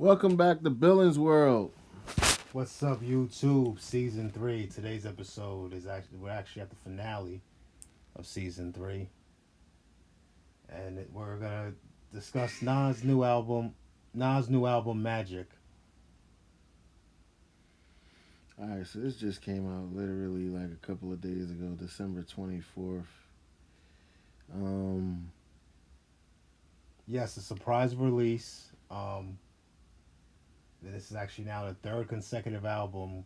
Welcome back to Billins World. What's up, YouTube? Season 3. Today's episode is we're actually at the finale of season 3, and we're gonna discuss Nas' new album, Magic. All right, so this just came out literally like a couple of days ago, December 24th. Um, Yes, a surprise release. This is actually now the third consecutive album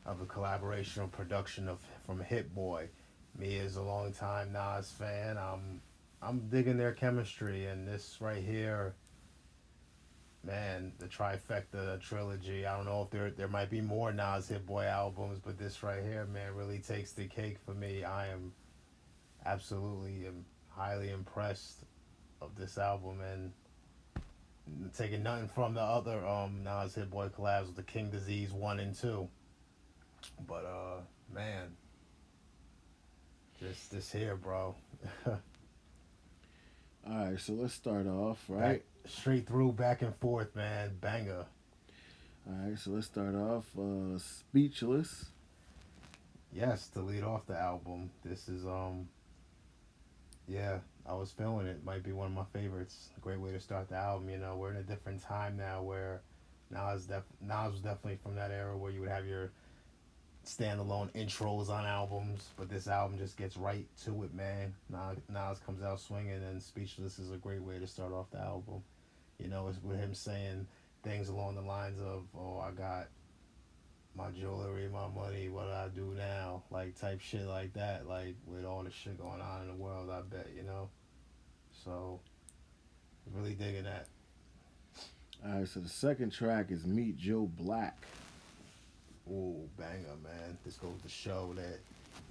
of a collaboration or production of from Hit Boy. Me as a longtime Nas fan, I'm digging their chemistry, and this right here, man, the trifecta trilogy. I don't know if there might be more Nas Hit Boy albums, but this right here, man, really takes the cake for me. I am absolutely highly impressed of this album, and taking nothing from the other Nas Hit Boy collabs with the King Disease 1 and 2. But man, just this here, bro. all right, so let's start off, Back right? straight through, back and forth, man. Banger. All right, so let's start off. Speechless. Yes, to lead off the album. This is yeah, I was feeling it. Might be one of my favorites. A great way to start the album. You know, we're in a different time now where Nas was definitely from that era where you would have your standalone intros on albums, but this album just gets right to it, man. Nas comes out swinging, and Speechless is a great way to start off the album. You know, it's with him saying things along the lines of, "Oh, I got my jewelry, my money. What do I do now?" Like type shit like that. Like with all the shit going on in the world, I bet you know. So really digging that. All right, so the second track is Meet Joe Black. Ooh, banger, man. This goes to show that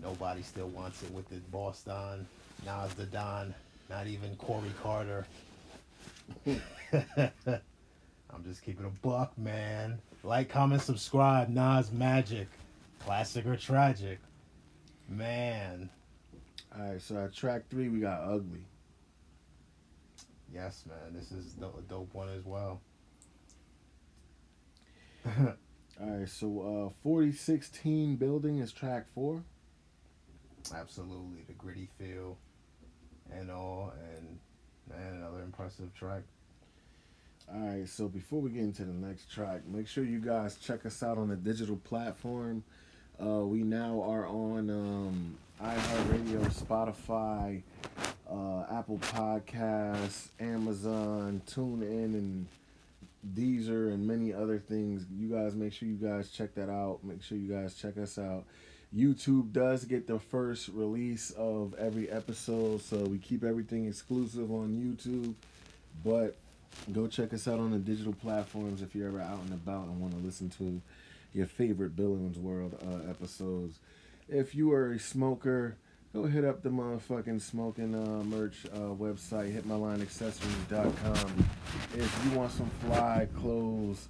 nobody still wants it with the boss Don, Nas the Don, not even Corey Carter. I'm just keeping a buck, man. Like, comment, subscribe. Nas Magic. Classic or tragic? Man. All right, so at track 3, we got Ugly. Yes, man. This is a dope one as well. All right, so 4016 Building is track 4. Absolutely. The gritty feel and all. And, man, another impressive track. All right, so before we get into the next track, make sure you guys check us out on the digital platform. We now are on iHeartRadio, Spotify, Apple Podcasts, Amazon, TuneIn, and Deezer, and many other things. You guys make sure you guys check that out. Make sure you guys check us out. YouTube does get the first release of every episode, so we keep everything exclusive on YouTube. But go check us out on the digital platforms if you're ever out and about and want to listen to your favorite Billings World episodes. If you are a smoker, go hit up the motherfucking smoking merch website, hitmylineaccessories.com. If you want some fly clothes,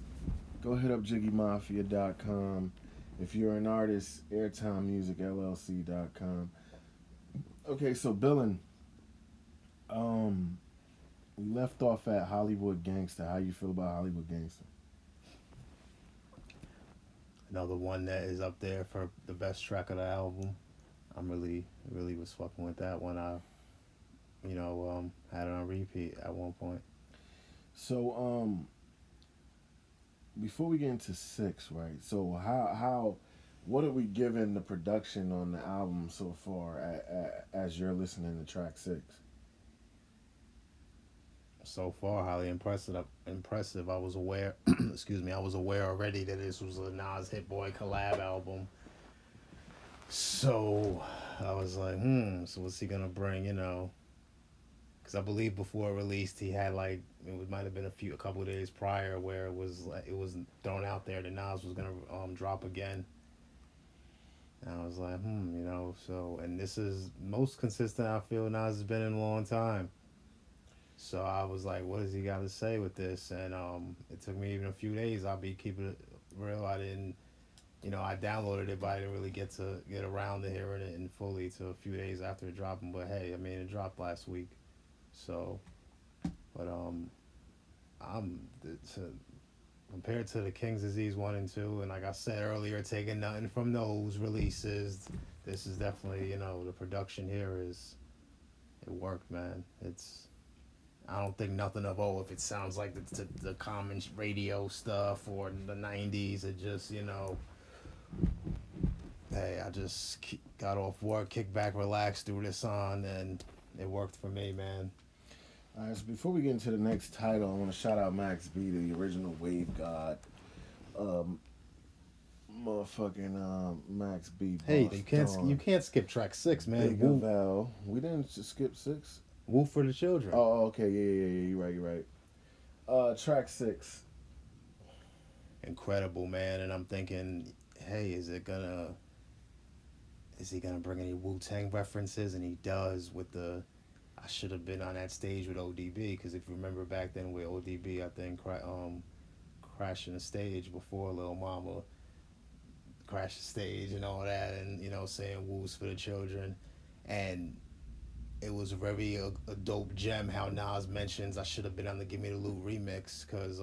go hit up jiggymafia.com. If you're an artist, AIRTIMEMUSICLLC.com. Okay, so Billin, we left off at Hollywood Gangster. How you feel about Hollywood Gangster? Another one that is up there for the best track of the album. I'm really was fucking with that one. I, had it on repeat at one point. So, before we get into 6, right? So, what are we giving the production on the album so far as you're listening to track 6? So far, highly impressive. Impressive. I was aware. Excuse me. I was aware already that this was a Nas Hit Boy collab album. So I was like, So what's he gonna bring? You know, because I believe before it released, he had like might have been a couple of days prior where it was thrown out there that Nas was gonna drop again. And I was like, So, and this is most consistent I feel Nas has been in a long time. So I was like, what does he got to say with this? And it took me even a few days. I'll be keeping it real. I didn't, I downloaded it, but I didn't really get around to hearing it in fully till a few days after it dropping. But hey, I mean, it dropped last week. So, but I'm compared to the King's Disease 1 and 2, and like I said earlier, taking nothing from those releases, this is definitely, the production here it worked, man. I don't think nothing of, if it sounds like the common radio stuff or the 90s. It just, hey, I just got off work, kicked back, relaxed, threw this on, and it worked for me, man. All right, so before we get into the next title, I want to shout out Max B, the original Wave God. Um, Motherfucking Max B. Hey, Boss you can't skip track 6, man. Big Val. We didn't skip 6. Woo for the Children. Oh, okay, yeah. You're right. Track 6. Incredible, man. And I'm thinking, hey, is he gonna bring any Wu-Tang references? And he does with the I should have been on that stage with ODB, because if you remember back then with ODB, I think crashing the stage before Lil Mama crashed the stage and all that, and saying "Woos for the Children," and it was very a dope gem how Nas mentions I should have been on the "Give Me the Loot" remix, because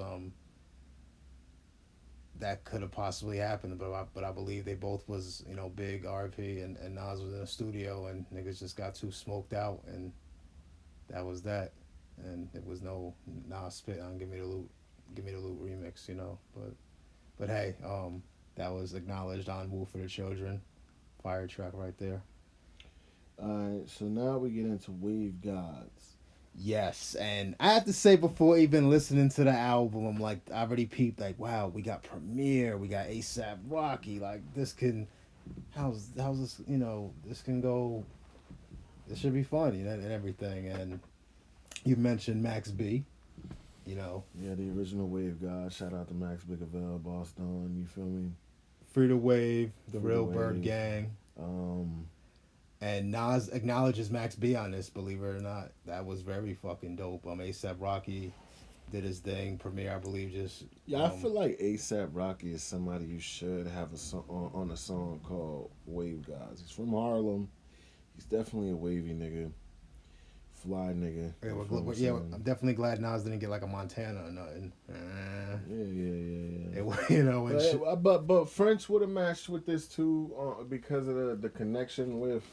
that could have possibly happened, but I believe they both was big RP, and Nas was in the studio, and niggas just got too smoked out, and that was that, and it was no Nas spit on "Give Me the Loot," remix, but hey, that was acknowledged on "Woo for the Children," fire track right there. Alright, so now we get into Wave Gods. Yes, and I have to say, before even listening to the album, I'm like, I already peeped, like, wow, we got Premier, we got ASAP Rocky, like, this can, how's this, this can go, this should be fun, and everything. And you mentioned Max B, Yeah, the original Wave God. Shout out to Max Bigavell, Boss Don, you feel me? Free the Wave, the Free Real the Bird Wave. Gang. And Nas acknowledges Max B on this, believe it or not. That was very fucking dope. ASAP Rocky did his thing. Premier, I believe, just Yeah, I feel like ASAP Rocky is somebody you should have a song on a song called Wave Gods. He's from Harlem. He's definitely a wavy nigga. Fly nigga. I'm definitely glad Nas didn't get like a Montana or nothing. Yeah. But French would have matched with this too, because of the connection with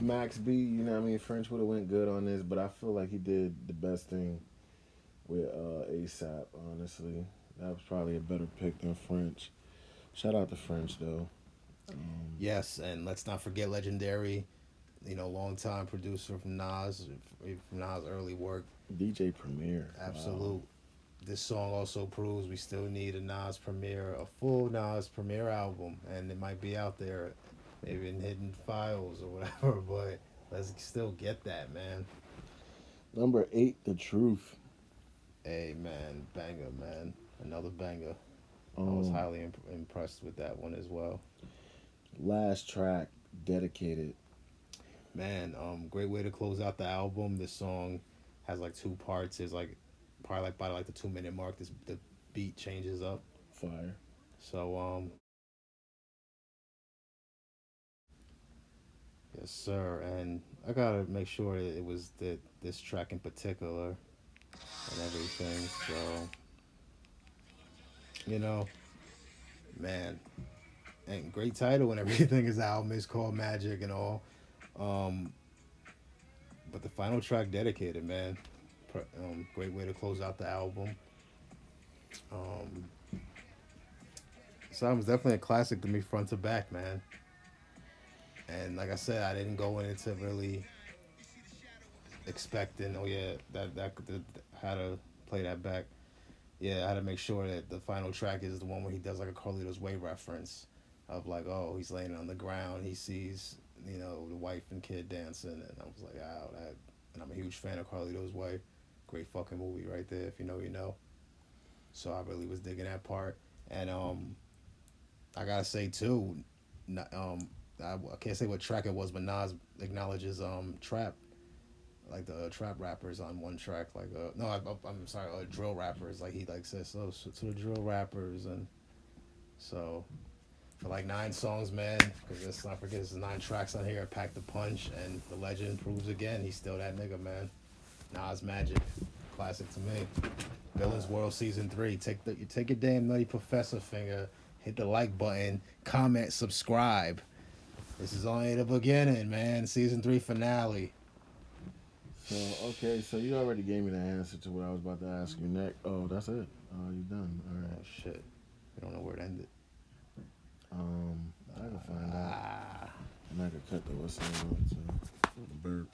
Max B. You know what I mean? French would have went good on this, but I feel like he did the best thing with ASAP. Honestly, that was probably a better pick than French. Shout out to French though. Yes, and let's not forget legendary, longtime producer from Nas early work. DJ Premier. Absolute. Wow. This song also proves we still need a full Nas Premier album, and it might be out there, maybe in hidden files or whatever, but let's still get that, man. Number 8, The Truth. Hey, man, banger, man. Another banger. I was highly impressed with that one as well. Last track, Dedicated. Man, great way to close out the album. This song has like 2 parts. It's like probably like by like the 2-minute mark, the beat changes up. Fire. So yes, sir. And I gotta make sure that it was this track in particular and everything. So man, and great title and everything. His album is called Magic and all. But the final track, Dedicated, man. Great way to close out the album. This album's definitely a classic to me, front to back, man. And like I said, I didn't go into really expecting, that how to play that back. Yeah, I had to make sure that the final track is the one where he does like a Carlito's Way reference of like, oh, he's laying on the ground, he sees, the wife and kid dancing, and I was like, and I'm a huge fan of Carlito's Way. Great fucking movie right there, if you know, you know. So I really was digging that part. And I gotta say too, I can't say what track it was, but Nas acknowledges trap, like the trap rappers on one track, like I'm sorry, drill rappers, like he like says so to the drill rappers. And so for like 9 songs, man, because let's not forget there's 9 tracks on here, packed the punch, and the legend proves again he's still that nigga, man. Nas Magic. Classic to me. Villains World Season 3. Take your damn Nutty Professor finger, hit the like button, comment, subscribe. This is only the beginning, man. Season 3 finale. So, okay, so you already gave me the answer to what I was about to ask you next. Oh, that's it. Oh, you done. All right. Oh, shit. We don't know where it ended. I can find out. And I can cut the whistle off too. The burp.